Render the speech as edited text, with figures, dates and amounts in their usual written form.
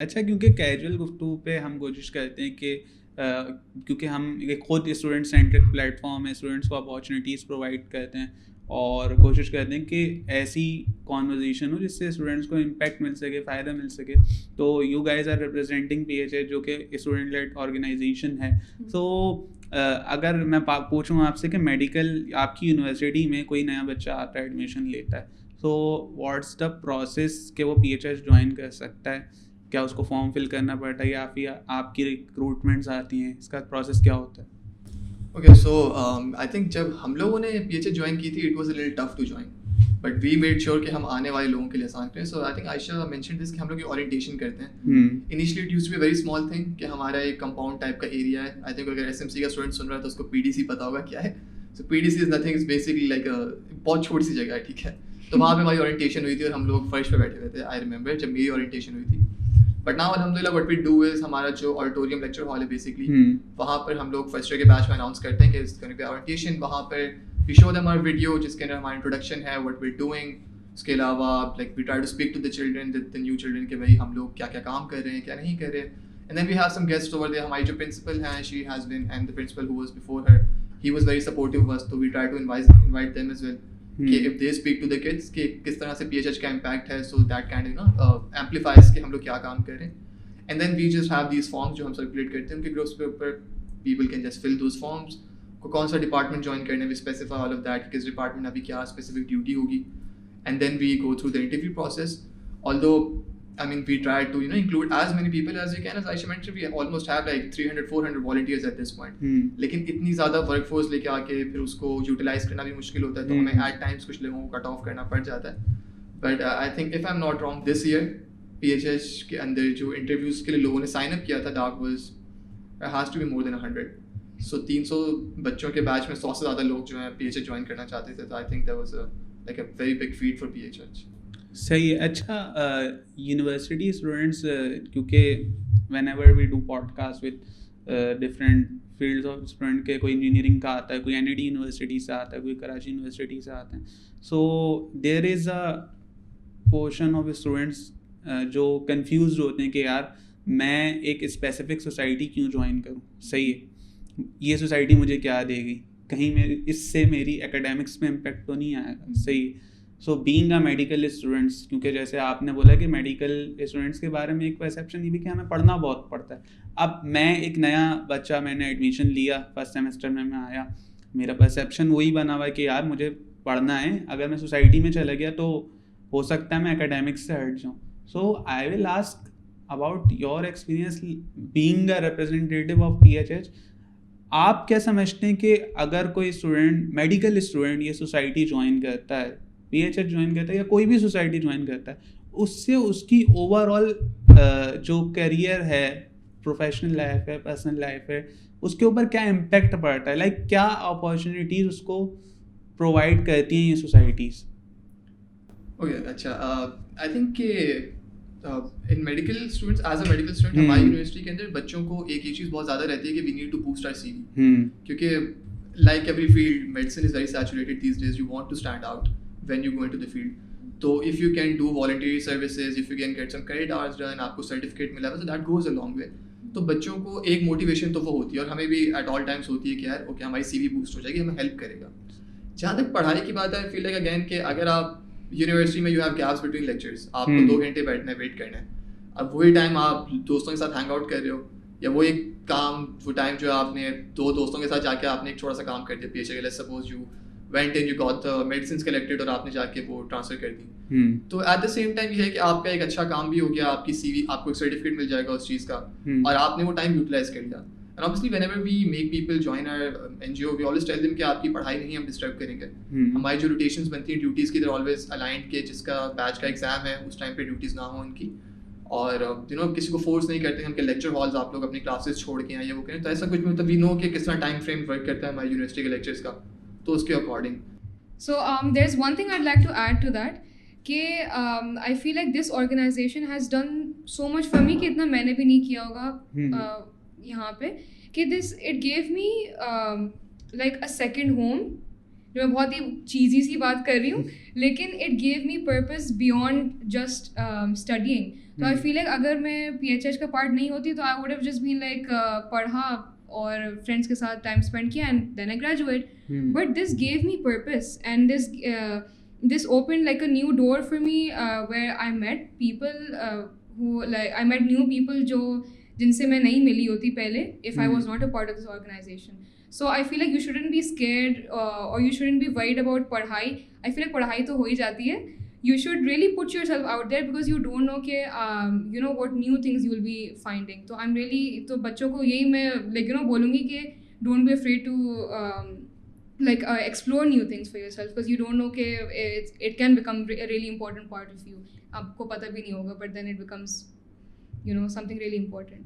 اچھا، کیونکہ کیجول گفتگو پہ ہم کوشش کرتے ہیں کہ کیونکہ ہم ایک خود اسٹوڈنٹ سینٹرک پلیٹ فارم ہے، اسٹوڈنٹس کو اپارچونیٹیز پرووائڈ کرتے ہیں اور کوشش کرتے ہیں کہ ایسی کانورزیشن ہو جس سے اسٹوڈنٹس کو امپیکٹ مل سکے، فائدہ مل سکے. تو you guys are representing P H H جو کہ اسٹوڈنٹ لیڈ آرگنائزیشن ہے. تو اگر میں پوچھوں آپ سے کہ میڈیکل آپ کی یونیورسٹی میں کوئی نیا بچہ آتا ہے، ایڈمیشن لیتا ہے، تو واٹس دا پروسیس کہ وہ پی ایچ ایچ جوائن کر سکتا ہے؟ کیا اس کو فارم فل کرنا پڑتا ہے یا پھر آپ کی ریکروٹمنٹس آتی ہیں؟ اس کا پروسیس کیا ہوتا ہے؟ اوکے سو آئی تھنک جب ہم لوگوں نے پی ایچ اے جوائن کی تھی it was a little tough to join but we made sure کہ ہم آنے والے لوگوں کے لیے آسان کریں. سو I think Aisha mention this کہ ہم لوگ اورینٹیشن کرتے ہیں. Initially it used to be very small thing کہ ہمارا ایک کمپاؤنڈ ٹائپ کا ایریا ہے. آئی تھنک اگر ایس ایم سی کا اسٹوڈنٹ سن رہا ہے تو اس کو پی ڈی سی پتا ہوگا کیا ہے. So P D C is nothing, is basically like بہت چھوٹی سی جگہ ہے، ٹھیک ہے. تو وہاں پہ ہماری اورینٹیشن ہوئی تھی اور ہم لوگ فرش پہ بیٹھے ہوئے تھے. آئی ریمبر جب میری اورینٹیشن ہوئی تھی. بٹ ناؤ الحمدللہ وٹ وی ڈو از ہمارا جو آڈیٹوریم لیکچر ہال ہے بیسکلی وہاں پر ہم لوگ فرسٹ ایئر کے بیچ میں اناؤنس کرتے ہیں کہ اورینٹیشن. وہاں پر وی شو دیم آور ویڈیو جس کے اندر ہمارا انٹروڈکشن ہے وٹ وی ڈوئنگ. اس کے علاوہ like we try to speak to the children, the new children کہ بھائی ہم لوگ کیا کیا کام کر رہے ہیں کیا نہیں کر رہے. And then we have some guest over there. ہماری جو پرنسپل ہیں she has been and the principal who was before her he was very supportive of us. تو we try to invite them as well کہ if they speak to the kids کہ کس طرح سے P H H کا impact ہے. So that kind you know amplifies کہ ہم لوگ کیا کام کر رہے ہیں. And then we just have these forms جو ہم سرکولیٹ کرتے ہیں ان کے گروپس کے اوپر. People can just fill those forms. کو کون سا ڈپارٹمنٹ جوائن کرنا ہے we specify all of that, کس ڈپارٹمنٹ ابھی کیا اسپیسیفک ڈیوٹی ہوگی. And then we go through the interview process. Although I mean we try to you know include as many people as we can. As Ayesha mention we almost have like 300-400 volunteers at this point. لیکن اتنی زیادہ work force لے کے آ کے پھر اس کو utilise کرنا بھی مشکل ہوتا ہے. تو ہمیں ایٹ ٹائمس کچھ لوگوں کو کٹ آف کرنا پڑ جاتا ہے. But I think if I'm not wrong this year P H H کے اندر جو انٹرویوز کے لیے لوگوں نے سائن اپ کیا تھا doc was has to be more than 100. So 300 بچوں کے بیچ میں 100 سے زیادہ لوگ جو ہیں پی ایچ ایچ جوائن کرنا چاہتے تھے. تو I think that was like a very big feat for P H H. صحیح ہے. اچھا، یونیورسٹی اسٹوڈنٹس کیونکہ whenever we do podcast with different fields of student کے، کوئی انجینئرنگ کا آتا ہے، کوئی این ای ڈی یونیورسٹی سے آتا ہے، کوئی کراچی یونیورسٹی سے آتے ہیں. سو دیر از اے پورشن آف اسٹوڈنٹس جو کنفیوزڈ ہوتے ہیں کہ یار میں ایک اسپیسیفک سوسائٹی کیوں جوائن کروں. صحیح ہے، یہ سوسائٹی مجھے کیا دے گی، کہیں میری اس سے میری اکیڈیمکس میں امپیکٹ تو نہیں آئے گا. صحیح. So being a medical students, کیونکہ جیسے آپ نے بولا کہ میڈیکل اسٹوڈنٹس کے بارے میں ایک پرسیپشن یہ بھی کہ ہمیں پڑھنا بہت پڑتا ہے. اب میں ایک نیا بچہ، میں نے ایڈمیشن لیا، فرسٹ سیمسٹر میں آیا، میرا پرسیپشن وہی بنا ہوا ہے کہ یار مجھے پڑھنا ہے. اگر میں سوسائٹی میں چلا گیا تو ہو سکتا ہے میں اکیڈیمکس سے ہٹ جاؤں. So I will ask about your experience being a representative of P H H. آپ کیا سمجھتے ہیں کہ اگر کوئی اسٹوڈنٹ، میڈیکل اسٹوڈنٹ، یہ سوسائٹی جوائن کرتا ہے، پی ایچ ایچ جوائن کرتا ہے یا کوئی بھی سوسائٹی جوائن کرتا ہے، اس سے اس کی اوور آل جو کیریئر ہے، پروفیشنل لائف ہے، پرسنل لائف ہے، اس کے اوپر کیا امپیکٹ پڑتا ہے؟ لائک کیا اپارچونیٹیز اس کو پرووائڈ کرتی ہیں یہ سوسائٹیز؟ اوکے اچھا آئی تھنک کہ in medical students as a medical student ہماری یونیورسٹی کے اندر بچوں کو ایک یہ چیز بہت زیادہ رہتی ہے کہ we need to boost our C V. کیونکہ like every field medicine is very saturated these days. You want to stand out when you go into the field. So if you can do voluntary services, if you can get some credit hours done, آپ کو certificate ملا ہے, so that goes a long way. تو بچوں کو ایک motivation تو وہ ہوتی ہے اور ہمیں بھی ایٹ آل ٹائمس ہوتی ہے کہ یار اوکے ہماری سی وی بوسٹ ہو جائے گی, ہمیں ہیلپ کرے گا. جہاں تک پڑھائی کی بات ہے, I feel like again کہ اگر آپ یونیورسٹی میں you have gaps between lectures, آپ کو 2 گھنٹے بیٹھنا ہے, ویٹ کرنا ہے. اب وہی ٹائم آپ دوستوں کے ساتھ ہینگ آؤٹ کر رہے ہو, یا وہ ایک کام, وہ ٹائم جو آپ نے 2 دوستوں کے ساتھ جا کے آپ نے ایک چھوٹا سا کام کر دیا P H A. Suppose you went and you got the medicines collected اور آپ نے جا کے وہ ٹرانسفر کر دی. تو ایٹ دا سیم ٹائم یہ ہے کہ آپ کا ایک اچھا کام بھی ہو گیا, آپ کی سی وی, آپ کو ایک سرٹیفکیٹ مل جائے گا اس چیز کا, اور آپ نے وہ ٹائم یوٹیلائز کر لیا. And obviously whenever we make people join our NGO, we always tell them کہ آپ کی پڑھائی نہیں ہم ڈسٹرب کریں گے. ہماری جو روٹیشنز بنتی ہیں ڈیوٹیز کی, they're always aligned کہ جس کا بیچ کا ایگزام ہے اس ٹائم پہ ڈیوٹیز نہ ہوں ان کی. اور یو نو کسی کو فورس نہیں کرتے ہم کہ لیکچر ہالز آپ لوگ اپنی کلاسز چھوڑ کے آئیں یا وہ کریں. تو ایسا کچھ مطلب وی نو کہ کس طرح ٹائم فریم ورک کرتا ہے ہماری یونیورسٹی کے لیکچرز کا, تو اس کے according. So there's one thing I'd like to add to that کہ I feel like this organization has done so much for me کہ اتنا میں نے بھی نہیں کیا ہوگا یہاں پہ, کہ it gave me like a second home جو میں بہت ہی چیزی سی بات کر رہی ہوں, لیکن it gave me purpose beyond just studying. تو آئی فیل لائک اگر میں پی ایچ ایچ کا پارٹ نہیں ہوتی تو I would have just been like پڑھا اور فرینڈس کے ساتھ ٹائم اسپینڈ کیا and then I graduate. But this gave me purpose and this opened like a new door for me where I met people I met new people جن سے میں نہیں ملی ہوتی پہلے if I was not a part of this organization. So I feel like you shouldn't be scared or you shouldn't be worried about پڑھائی. I feel like پڑھائی تو ہو ہی جاتی ہے. You should really put yourself out there because you don't know کہ you know what new things you will be finding. تو I'm really تو بچوں کو یہی میں like you know بولوں گی کہ don't be afraid to like explore new things for yourself because you don't know کہ it can become a really important part of you. آپ کو پتہ بھی نہیں ہوگا but then it becomes you know something really important.